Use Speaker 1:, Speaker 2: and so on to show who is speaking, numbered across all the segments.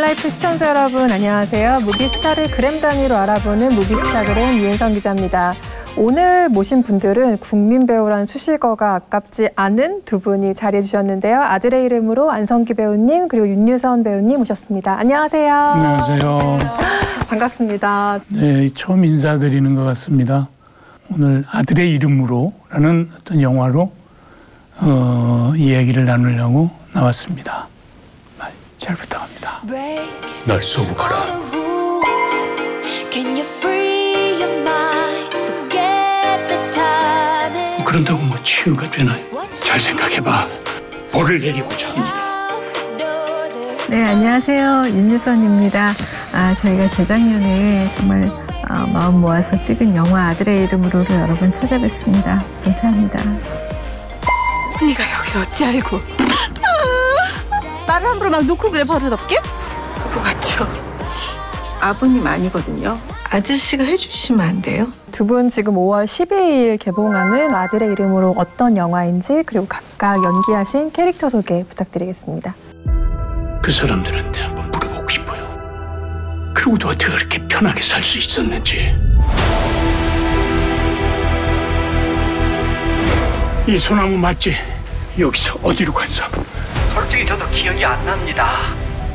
Speaker 1: 무비라이프 시청자 여러분 안녕하세요. 무비스타를 그램 단위로 알아보는 무비스타그램 유은성 기자입니다. 오늘 모신 분들은 국민 배우란 수식어가 아깝지 않은 두 분이 자리해 주셨는데요. 아들의 이름으로 안성기 배우님 그리고 윤유선 배우님 모셨습니다. 안녕하세요.
Speaker 2: 안녕하세요.
Speaker 1: 반갑습니다.
Speaker 2: 네, 처음 인사드리는 것 같습니다. 오늘 아들의 이름으로라는 어떤 영화로 이야기를 나누려고 나왔습니다. 잘 부탁합니다.
Speaker 3: 날 쏘고 가라. 그런다고 뭐 치유가 되나요? 잘 생각해봐. 벌을 내리고자 합니다.
Speaker 4: 네, 안녕하세요. 윤유선입니다. 저희가 재작년에 정말 마음 모아서 찍은 영화 아들의 이름으로를 여러 번 찾아뵙습니다. 감사합니다.
Speaker 5: 언니가 여길 어찌 알고? 말을 함부로 막 놓고 그래 버릇없게? 그거 맞죠? 아버님 아니거든요. 아저씨가 해주시면 안 돼요?
Speaker 1: 두 분 지금 5월 12일 개봉하는 아들의 이름으로 어떤 영화인지 그리고 각각 연기하신 캐릭터 소개 부탁드리겠습니다.
Speaker 3: 그 사람들한테 한번 물어보고 싶어요. 그리고도 어떻게 그렇게 편하게 살 수 있었는지. 이 소나무 맞지? 여기서 어디로 갔어?
Speaker 6: 솔직히 저도 기억이 안 납니다.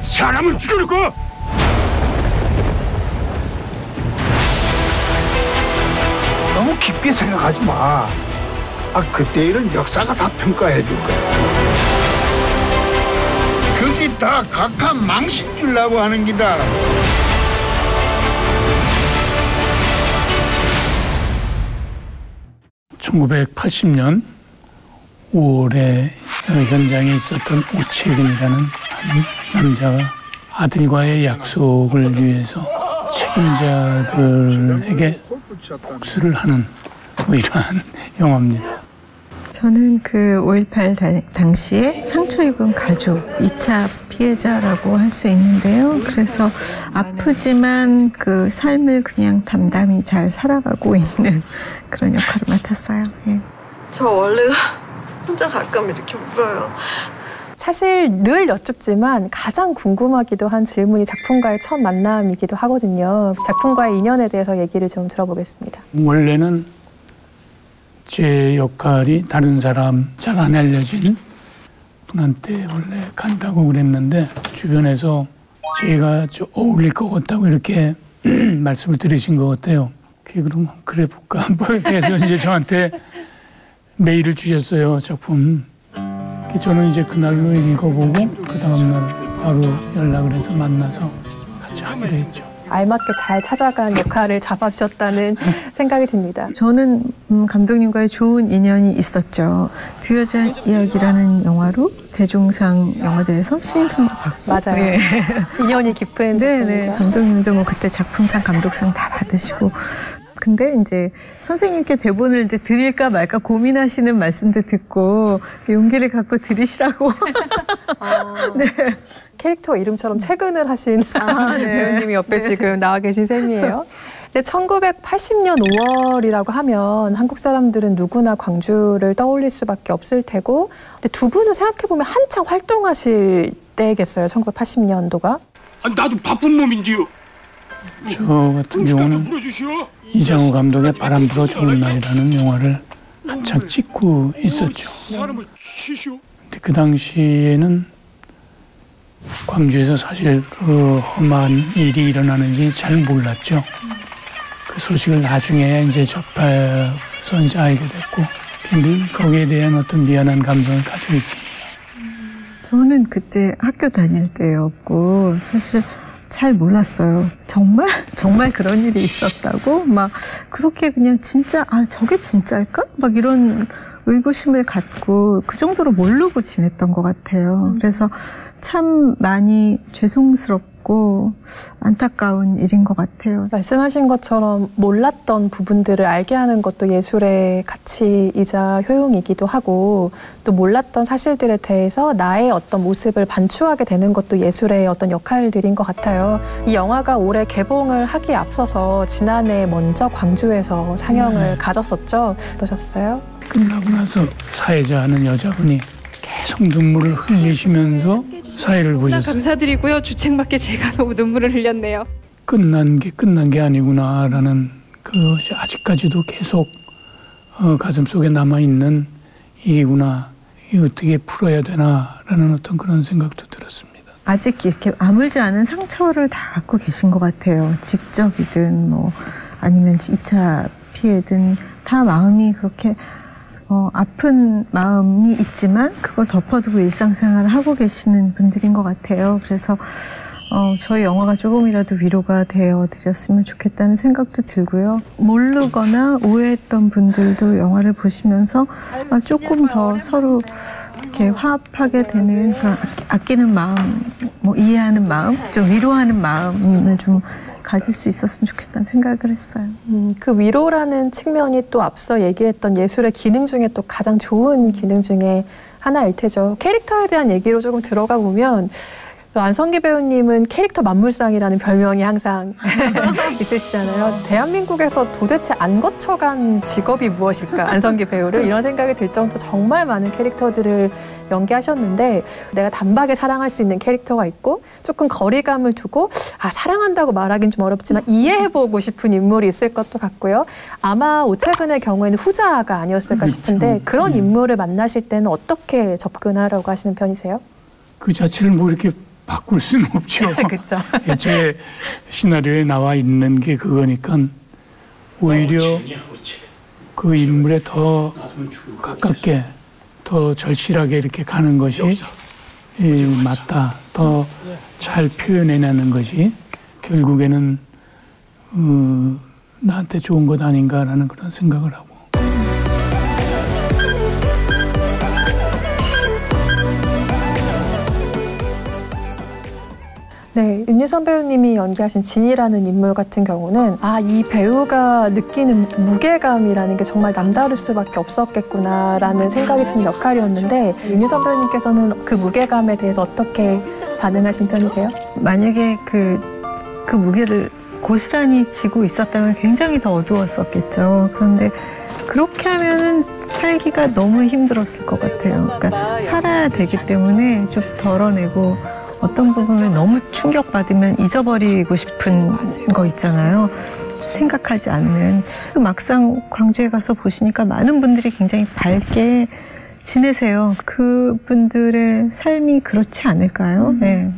Speaker 3: 사람을 죽여놓고!
Speaker 7: 너무 깊게 생각하지 마. 그때 일은 역사가 다 평가해 줄 거야. 그게 다 각하 망신 주려고 하는 기다.
Speaker 2: (1980년) 5월에 현장에 있었던 오채근이라는 한 남자가 아들과의 약속을 위해서 책임자들에게 복수를 하는 이러한 영화입니다.
Speaker 4: 저는 그 5.18 당시에 상처 입은 가족, 2차 피해자라고 할 수 있는데요. 그래서 아프지만 그 삶을 그냥 담담히 잘 살아가고 있는 그런 역할을 맡았어요. 예.
Speaker 5: 저 원래 혼자 가끔 이렇게 울어요.
Speaker 1: 사실 늘 여쭙지만 가장 궁금하기도 한 질문이 작품과의 첫 만남이기도 하거든요. 작품과의 인연에 대해서 얘기를 좀 들어보겠습니다.
Speaker 2: 원래는 제 역할이 다른 사람, 잘 안 알려진 분한테 원래 간다고 그랬는데 주변에서 제가 어울릴 것 같다고 이렇게 말씀을 들으신 것 같아요. 그럼 그래 볼까? 뭐 이렇게 해서 이제 저한테 메일을 주셨어요, 작품. 저는 이제 그날로 읽어보고 그 다음날 바로 연락을 해서 만나서 같이 하기로 했죠.
Speaker 1: 알맞게 잘 찾아간 역할을 잡아주셨다는 생각이 듭니다.
Speaker 4: 저는 감독님과의 좋은 인연이 있었죠. 두 여자 이야기라는 영화로 대종상 영화제에서 신인상도 받고.
Speaker 1: 맞아요.
Speaker 4: 네.
Speaker 1: 인연이 깊은
Speaker 4: 네네.
Speaker 1: 작품이죠.
Speaker 4: 감독님도 뭐 그때 작품상, 감독상 다 받으시고. 근데 이제 선생님께 대본을 이제 드릴까 말까 고민하시는 말씀도 듣고 용기를 갖고 드리시라고.
Speaker 1: 네. 캐릭터 이름처럼 퇴근을 하신
Speaker 4: 네.
Speaker 1: 배우님이 옆에 지금 나와 계신 셈이에요. 근데 1980년 5월이라고 하면 한국 사람들은 누구나 광주를 떠올릴 수밖에 없을 테고, 근데 두 분은 생각해보면 한창 활동하실 때겠어요, 1980년도가?
Speaker 3: 나도 바쁜 몸인데요.
Speaker 2: 저 같은 경우는 이장우 감독의 바람 불어 좋은 날이라는 영화를 한창 찍고 있었죠. 근데 그 당시에는 광주에서 사실 그 험한 일이 일어나는지 잘 몰랐죠. 그 소식을 나중에 이제 접해서 이제 알게 됐고 늘 거기에 대한 어떤 미안한 감정을 가지고 있습니다.
Speaker 4: 저는 그때 학교 다닐 때였고 사실 잘 몰랐어요. 정말 그런 일이 있었다고 막 그렇게 그냥 진짜 저게 진짜일까? 막 이런 의구심을 갖고 그 정도로 모르고 지냈던 것 같아요. 그래서 참 많이 죄송스럽고 안타까운 일인 것 같아요.
Speaker 1: 말씀하신 것처럼 몰랐던 부분들을 알게 하는 것도 예술의 가치이자 효용이기도 하고, 또 몰랐던 사실들에 대해서 나의 어떤 모습을 반추하게 되는 것도 예술의 어떤 역할들인 것 같아요. 이 영화가 올해 개봉을 하기에 앞서서 지난해 먼저 광주에서 상영을 가졌었죠. 어떠셨어요?
Speaker 2: 끝나고 나서 사회자 하는 여자분이 계속 눈물을 흘리시면서 사회를
Speaker 8: 너무나
Speaker 2: 보셨어요.
Speaker 8: 감사드리고요. 주책맞게 제가 너무 눈물을 흘렸네요.
Speaker 2: 끝난 게 아니구나라는 그것이 아직까지도 계속 가슴속에 남아있는 일이구나. 이게 어떻게 풀어야 되나라는 어떤 그런 생각도 들었습니다.
Speaker 4: 아직 이렇게 아물지 않은 상처를 다 갖고 계신 것 같아요. 직접이든 뭐 아니면 2차 피해든 다 마음이 그렇게 아픈 마음이 있지만 그걸 덮어두고 일상생활을 하고 계시는 분들인 것 같아요. 그래서 저희 영화가 조금이라도 위로가 되어드렸으면 좋겠다는 생각도 들고요. 모르거나 오해했던 분들도 영화를 보시면서 조금 더 서로 이렇게 화합하게 되는 그런 아끼는 마음, 뭐 이해하는 마음, 좀 위로하는 마음을 좀 가질 수 있었으면 좋겠다는 생각을 했어요.
Speaker 1: 그 위로라는 측면이 또 앞서 얘기했던 예술의 기능 중에 또 가장 좋은 기능 중에 하나일 테죠. 캐릭터에 대한 얘기로 조금 들어가 보면 안성기 배우님은 캐릭터 만물상이라는 별명이 항상 있으시잖아요. 대한민국에서 도대체 안 거쳐간 직업이 무엇일까? 안성기 배우를 이런 생각이 들 정도로 정말 많은 캐릭터들을 연기하셨는데 내가 단박에 사랑할 수 있는 캐릭터가 있고 조금 거리감을 두고 사랑한다고 말하긴 좀 어렵지만 이해해보고 싶은 인물이 있을 것도 같고요. 아마 오채근의 경우에는 후자가 아니었을까 싶은데 그런 인물을 만나실 때는 어떻게 접근하려고 하시는 편이세요?
Speaker 2: 그 자체를 뭐 이렇게 바꿀 수는 없죠.
Speaker 1: 그렇죠.
Speaker 2: 애초에 시나리오에 나와 있는 게 그거니까 오히려 그 인물에 더 가깝게 더 절실하게 이렇게 가는 것이 맞다. 더 잘 표현해내는 것이 결국에는 나한테 좋은 것 아닌가라는 그런 생각을 하고.
Speaker 1: 네, 윤유선 배우님이 연기하신 진이라는 인물 같은 경우는 이 배우가 느끼는 무게감이라는 게 정말 남다를 수밖에 없었겠구나라는 생각이 드는 역할이었는데 윤유선 배우님께서는 그 무게감에 대해서 어떻게 반응하신 편이세요?
Speaker 4: 만약에 그 무게를 고스란히 지고 있었다면 굉장히 더 어두웠었겠죠. 그런데 그렇게 하면은 살기가 너무 힘들었을 것 같아요. 그러니까 살아야 되기 때문에 좀 덜어내고 어떤 부분을 너무 충격받으면 잊어버리고 싶은 거 있잖아요. 생각하지 않는. 막상 광주에 가서 보시니까 많은 분들이 굉장히 밝게 지내세요. 그분들의 삶이 그렇지 않을까요? 네.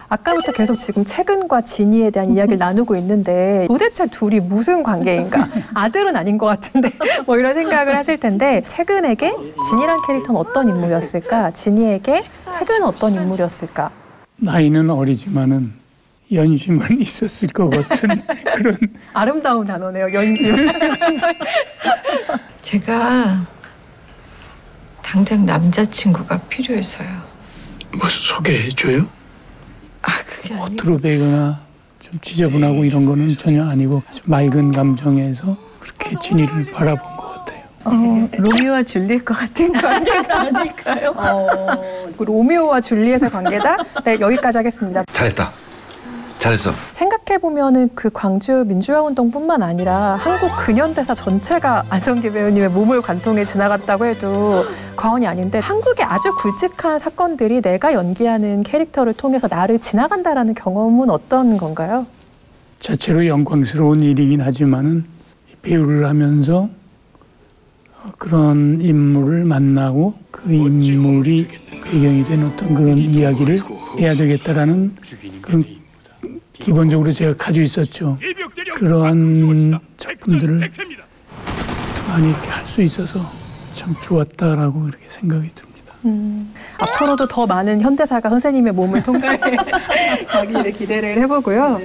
Speaker 1: 아까부터 계속 지금 채근과 진이에 대한 이야기를 나누고 있는데 도대체 둘이 무슨 관계인가? 아들은 아닌 것 같은데 뭐 이런 생각을 하실 텐데 채근에게 진이란 캐릭터는 어떤 인물이었을까? 진이에게 채근은 어떤 인물이었을까?
Speaker 2: 나이는 어리지만은 연심은 있었을 것 같은 그런
Speaker 1: 아름다운 단어네요. 연심.
Speaker 5: 제가 당장 남자친구가 필요해서요.
Speaker 3: 무슨 소개해줘요?
Speaker 5: 그게 아니고
Speaker 2: 허투루 베거나 좀 지저분하고 이런 거는 전혀 아니고 맑은 감정에서 그렇게 진이를 바라본 것 같아요.
Speaker 4: 로미오와 줄리엣 것 같은 관계가 아닐까요?
Speaker 1: 로미오와 줄리엣의 관계다? 네, 여기까지 하겠습니다.
Speaker 9: 잘했다. 잘했어.
Speaker 1: 생각해보면은 그 광주 민주화운동뿐만 아니라 한국 근현대사 전체가 안성기 배우님의 몸을 관통해 지나갔다고 해도 과언이 아닌데 한국의 아주 굵직한 사건들이 내가 연기하는 캐릭터를 통해서 나를 지나간다라는 경험은 어떤 건가요?
Speaker 2: 자체로 영광스러운 일이긴 하지만은 배우를 하면서 그런 인물을 만나고 그 인물이 배경이 된 어떤 그런 이야기를 해야 되겠다라는 그런 기본적으로 제가 가지고 있었죠. 그러한 작품들을 많이 이렇게 할 수 있어서 참 좋았다라고 이렇게 생각이 듭니다.
Speaker 1: 앞으로도 더 많은 현대사가 선생님의 몸을 통과해 가기를 기대를 해보고요.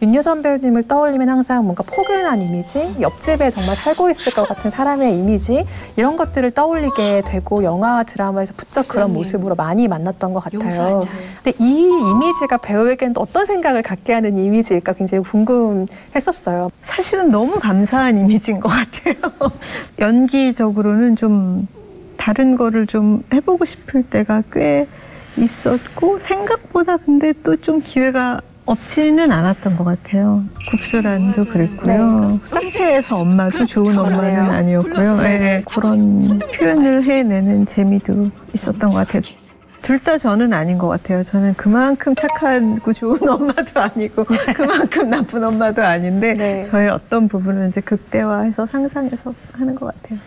Speaker 1: 윤여선 배우님을 떠올리면 항상 뭔가 포근한 이미지, 옆집에 정말 살고 있을 것 같은 사람의 이미지 이런 것들을 떠올리게 되고 영화와 드라마에서 부쩍 그런 모습으로 많이 만났던 것 같아요. 근데 이 이미지가 배우에게는 어떤 생각을 갖게 하는 이미지일까 굉장히 궁금했었어요.
Speaker 4: 사실은 너무 감사한 이미지인 것 같아요. 연기적으로는 좀 다른 거를 좀 해보고 싶을 때가 꽤 있었고 생각보다 근데 또 좀 기회가 없지는 않았던 것 같아요. 국수란도 그랬고요. 짝패에서 엄마도 좋은 엄마는 아니었고요. 네, 그런 표현을 해내는 재미도 있었던 것 같아요. 둘 다 저는 아닌 것 같아요. 저는 그만큼 착하고 좋은 엄마도 아니고 그만큼 나쁜 엄마도 아닌데
Speaker 1: 네.
Speaker 4: 저의 어떤 부분은 이제 극대화해서 상상해서 하는 것 같아요.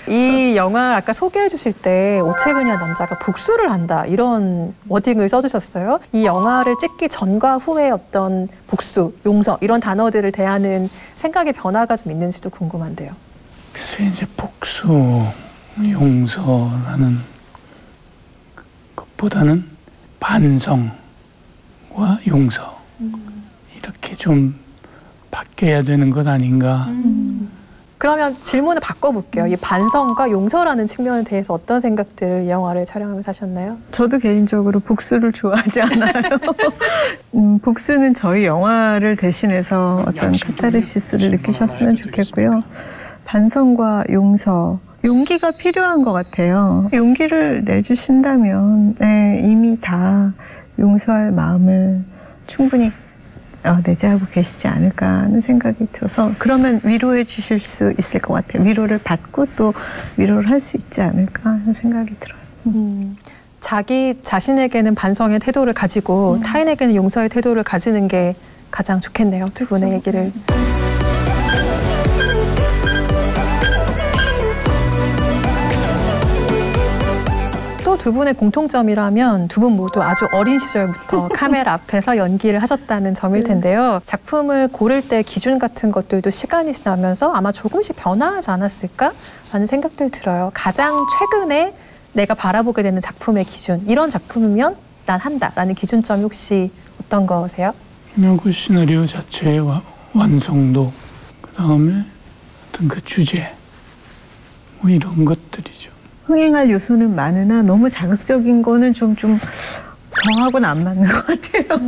Speaker 1: 이 영화 아까 소개해 주실 때 오채근이한 남자가 복수를 한다 이런 워딩을 써주셨어요. 이 영화를 찍기 전과 후에 어떤 복수, 용서 이런 단어들을 대하는 생각의 변화가 좀 있는지도 궁금한데요.
Speaker 2: 글쎄 이제 복수, 용서라는 것보다는 반성과 용서 이렇게 좀 바뀌어야 되는 것 아닌가.
Speaker 1: 그러면 질문을 바꿔볼게요. 이 반성과 용서라는 측면에 대해서 어떤 생각들을 이 영화를 촬영하면서 하셨나요?
Speaker 4: 저도 개인적으로 복수를 좋아하지 않아요. 복수는 저희 영화를 대신해서 어떤 카타르시스를 느끼셨으면 좋겠고요. 반성과 용서, 용기가 필요한 것 같아요. 용기를 내주신다면 이미 다 용서할 마음을 충분히 내재하고 계시지 않을까 하는 생각이 들어서 그러면 위로해 주실 수 있을 것 같아요. 위로를 받고 또 위로를 할 수 있지 않을까 하는 생각이 들어요.
Speaker 1: 자기 자신에게는 반성의 태도를 가지고 타인에게는 용서의 태도를 가지는 게 가장 좋겠네요. 두 분의 얘기를. 또 두 분의 공통점이라면 두 분 모두 아주 어린 시절부터 카메라 앞에서 연기를 하셨다는 점일 텐데요. 작품을 고를 때 기준 같은 것들도 시간이 지나면서 아마 조금씩 변화하지 않았을까 라는 생각들 들어요. 가장 최근에 내가 바라보게 되는 작품의 기준, 이런 작품이면 난 한다라는 기준점이 혹시 어떤 거세요?
Speaker 2: 그냥 그 시나리오 자체의 완성도, 그다음에 어떤 그 주제, 뭐 이런 것들이죠.
Speaker 4: 흥행할 요소는 많으나 너무 자극적인 거는 좀 저하고는 안 맞는 것 같아요.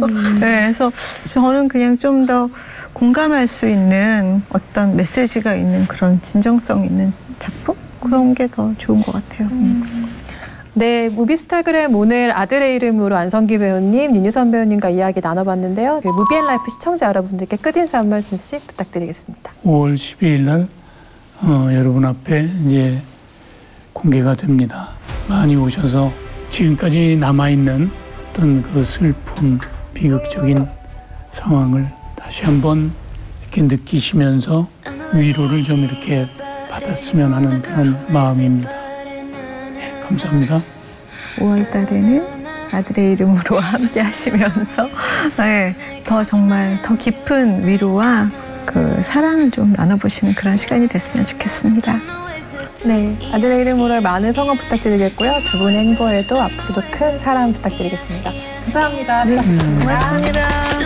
Speaker 4: 네, 그래서 저는 그냥 좀 더 공감할 수 있는 어떤 메시지가 있는 그런 진정성 있는 작품? 그런 게 더 좋은 것 같아요.
Speaker 1: 네, 무비스타그램 오늘 아들의 이름으로 안성기 배우님, 윤유선 배우님과 이야기 나눠봤는데요. 무비앤라이프 시청자 여러분들께 끝인사 한 말씀씩 부탁드리겠습니다.
Speaker 2: 5월 12일 날 여러분 앞에 이제 공개가 됩니다. 많이 오셔서 지금까지 남아있는 어떤 그 슬픔, 비극적인 상황을 다시 한번 이렇게 느끼시면서 위로를 좀 이렇게 받았으면 하는 그런 마음입니다. 네, 감사합니다.
Speaker 4: 5월 달에는 아들의 이름으로 함께 하시면서 정말 더 깊은 위로와 그 사랑을 좀 나눠보시는 그런 시간이 됐으면 좋겠습니다.
Speaker 1: 네, 아들의 이름으로 많은 성원 부탁드리겠고요. 두 분의 행보에도 앞으로도 큰 사랑 부탁드리겠습니다. 감사합니다.
Speaker 4: 고맙습니다.